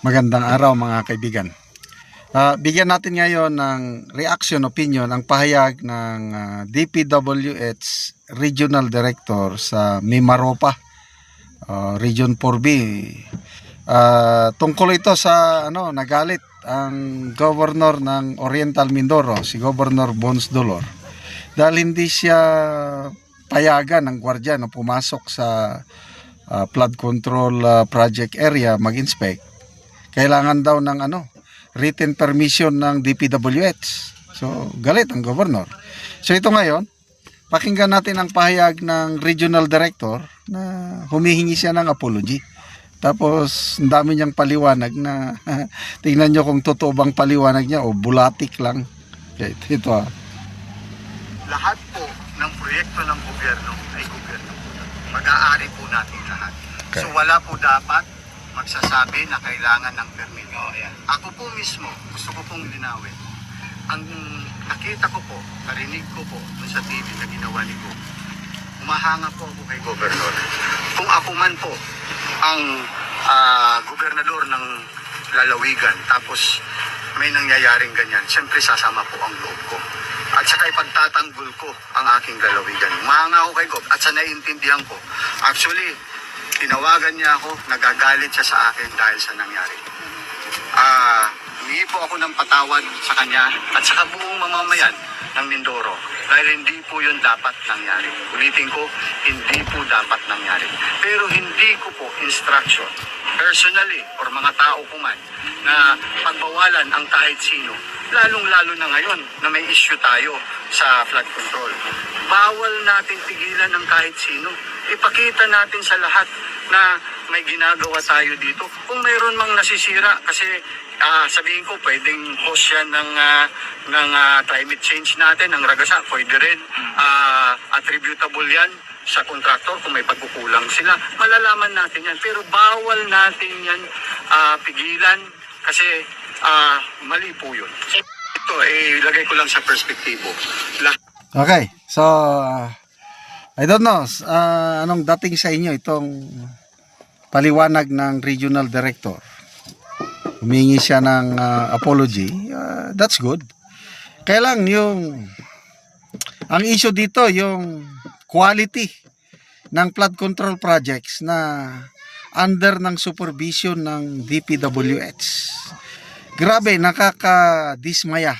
Magandang araw mga kaibigan. Bigyan natin ngayon ng reaction opinion ang pahayag ng DPWH Regional Director sa Mimaropa, Region 4B. Tungkol ito sa nagalit ang Governor ng Oriental Mindoro, si Governor Bons Dolor, dahil hindi siya payagan ng gwardiya na pumasok sa flood control project area mag-inspect. Kailangan daw ng written permission ng DPWH. So, galit ang governor. So, ito ngayon, pakinggan natin ang pahayag ng regional director na humihingi siya ng apology. Tapos, ang dami niyang paliwanag na tingnan nyo kung totoo bang paliwanag niya o bulatik lang. Okay, ito Lahat po ng proyekto ng gobyerno ay gobyerno. Mag-aari po natin lahat. Okay. So, wala po dapat magsasabi na kailangan ng permito. Ako po mismo, gusto ko pong linawin. Ang nakita ko po, narinig ko po dun sa TV na ginawa ni Go, umahanga po ako kay Governor. Kung ako man po ang gobernador ng lalawigan, tapos may nangyayaring ganyan, siyempre sasama po ang loob ko. At saka ipagtatanggol ko ang aking lalawigan. Umahanga ako kay Go at sa naiintindihan ko. Actually, tinawagan niya ako, nagagalit siya sa akin dahil sa nangyari. Humingi po ako ng patawad sa kanya at sa buong mamamayan ng Mindoro dahil hindi po yun dapat nangyari. Ulitin ko, hindi po dapat nangyari. Pero hindi ko po instruction, personally or mga tao po man, na pagbawalan ang kahit sino, lalong-lalo na ngayon na may issue tayo sa flood control. Bawal natin pigilan ng kahit sino. Ipakita natin sa lahat na may ginagawa tayo dito. Kung mayroon mang nasisira, kasi sabihin ko, pwedeng cause yan ng climate change natin, ng ragasa, pwede rin attributable yan sa contractor kung may pagkukulang sila. Malalaman natin yan, pero bawal natin yan pigilan kasi mali po yun. Ito, ilagay ko lang sa perspektibo. Okay, so I don't know anong dating sa inyo itong paliwanag ng regional director. Humingi siya ng apology. That's good. Kaya lang ang issue dito yung quality ng flood control projects na under ng supervision ng DPWH. Grabe, nakakadismaya,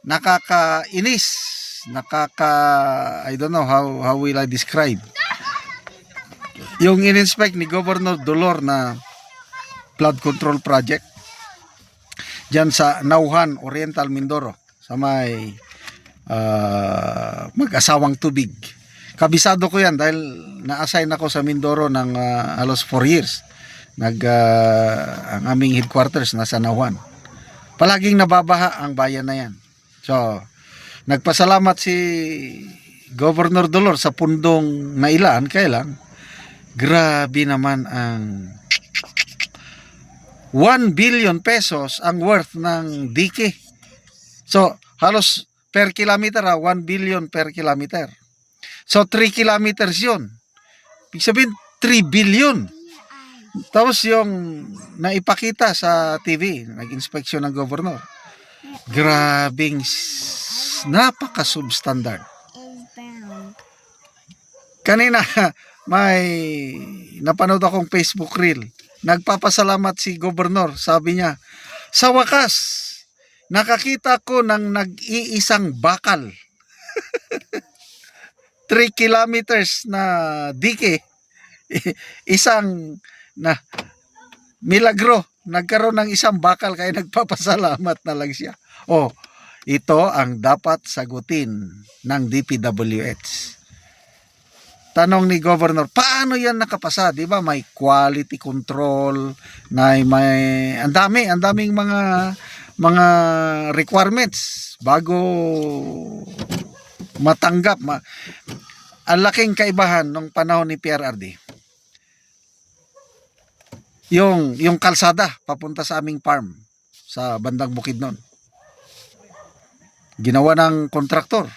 nakakainis, I don't know how will I describe. Yung in-inspect ni Governor Dolor na flood control project dyan sa Nauhan, Oriental Mindoro, sa may mag-asawang tubig. Kabisado ko yan dahil na-assign ako sa Mindoro ng halos 4 years. Ang aming headquarters nasa Nauhan. Palaging nababaha ang bayan na yan. So, nagpasalamat si Governor Dolor sa pundong nailaan, kaya lang grabe naman ang 1 billion pesos ang worth ng dike. So, halos per kilometer 1 billion per kilometer. So, 3 kilometers yun. Ibig sabihin, 3 billion. Tapos yung naipakita sa TV, nag-inspeksyon ng governor. Grabing napaka-substandard. Kanina, may napanood akong Facebook reel. Nagpapasalamat si Governor. Sabi niya, sa wakas, nakakita ko ng nag-iisang bakal. 3 kilometers na dike. Isang na milagro. Nagkaroon ng isang bakal kaya nagpapasalamat na lang siya. Oh, ito ang dapat sagutin ng DPWH. Tanong ni Governor, paano yan nakapasa? Di ba may quality control, may ang daming mga requirements bago matanggap. Ang laking kaibahan nung panahon ni PRRD. Yung kalsada papunta sa aming farm sa bandang Bukidnon. Ginawa ng kontraktor.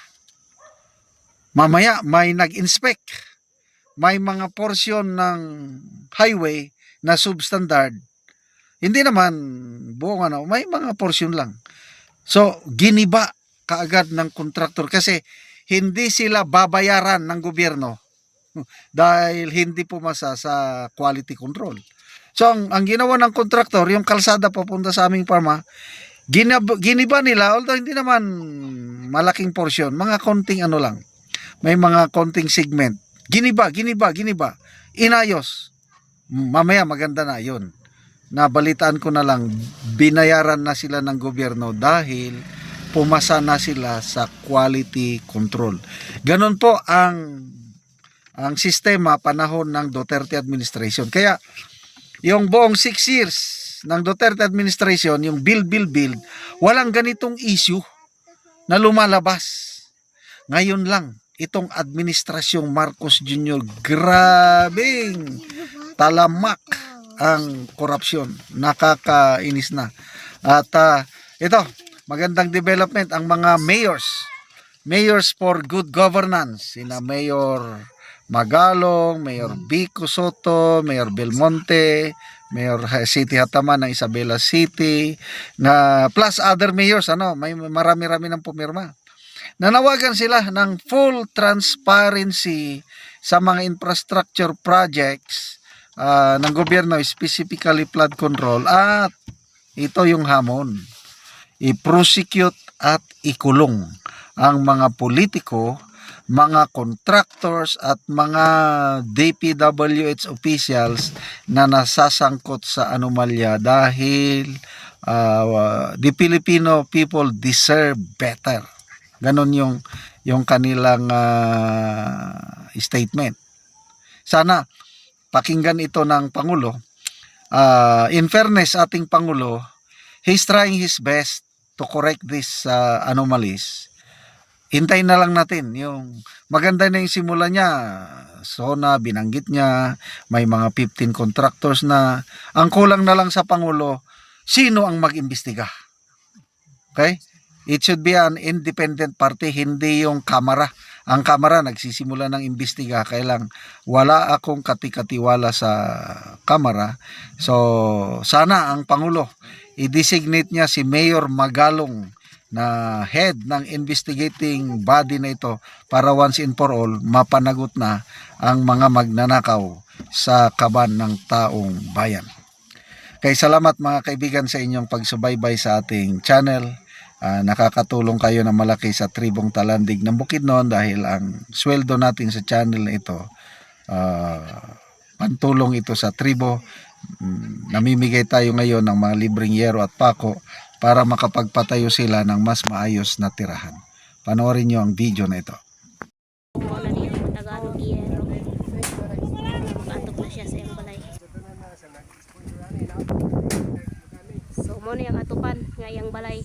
Mamaya may nag-inspect. May mga portion ng highway na substandard Hindi naman buong ano, may mga portion lang. So, giniba kaagad ng kontraktor kasi hindi sila babayaran ng gobyerno dahil hindi pumasa sa quality control. So, ang ginawa ng kontraktor, yung kalsada papunta sa aming farma, giniba nila, although hindi naman malaking portion, mga konting ano lang, may mga konting segment. Giniba. Inayos. Mamaya maganda na yun. Nabalitaan ko na lang, binayaran na sila ng gobyerno dahil pumasa na sila sa quality control. Ganon po ang sistema panahon ng Duterte administration. Kaya yung buong 6 years ng Duterte administration, yung build, walang ganitong issue na lumalabas. Ngayon lang, itong administrasyong Marcos Jr., grabing talamak ang korupsyon. Nakakainis na. At ito, magandang development ang mga mayors for good governance. Sina Mayor Magalong, Mayor Vico Soto, Mayor Belmonte, Mayor City Hataman ng Isabela City, na plus other mayors, may marami-rami ng pumirma. Nanawagan sila ng full transparency sa mga infrastructure projects ng gobyerno, specifically flood control, at ito yung hamon, i-prosecute at ikulong ang mga politiko, mga contractors at mga DPWH officials na nasasangkot sa anomalya dahil the Filipino people deserve better. Ganon yung kanilang statement. Sana pakinggan ito ng Pangulo. In fairness, ating Pangulo, he's trying his best to correct these anomalies. Hintayin na lang natin. Yung maganda na yung simula niya. SONA, binanggit niya, may mga 15 contractors na. Ang kulang na lang sa Pangulo, sino ang mag-imbestiga? Okay? It should be an independent party, hindi yung Kamara. Ang Kamara nagsisimula ng imbestiga, kailang wala akong katikatiwala sa Kamara. So, sana ang Pangulo, i-designate niya si Mayor Magalong na head ng investigating body na ito para once and for all, mapanagot na ang mga magnanakaw sa kaban ng taong bayan. Kaya salamat mga kaibigan sa inyong pagsubaybay sa ating channel. Nakakatulong kayo na malaki sa Tribong Talandig ng Bukidnon dahil ang sweldo natin sa channel na ito, pantulong ito sa tribo. Namimigay tayo ngayon ng mga libreng yero at pako para makapagpatayo sila ng mas maayos na tirahan. Panoorin nyo ang video na ito. Batok na siya sa iyang balay. So mo na yung atupan nga iyang balay.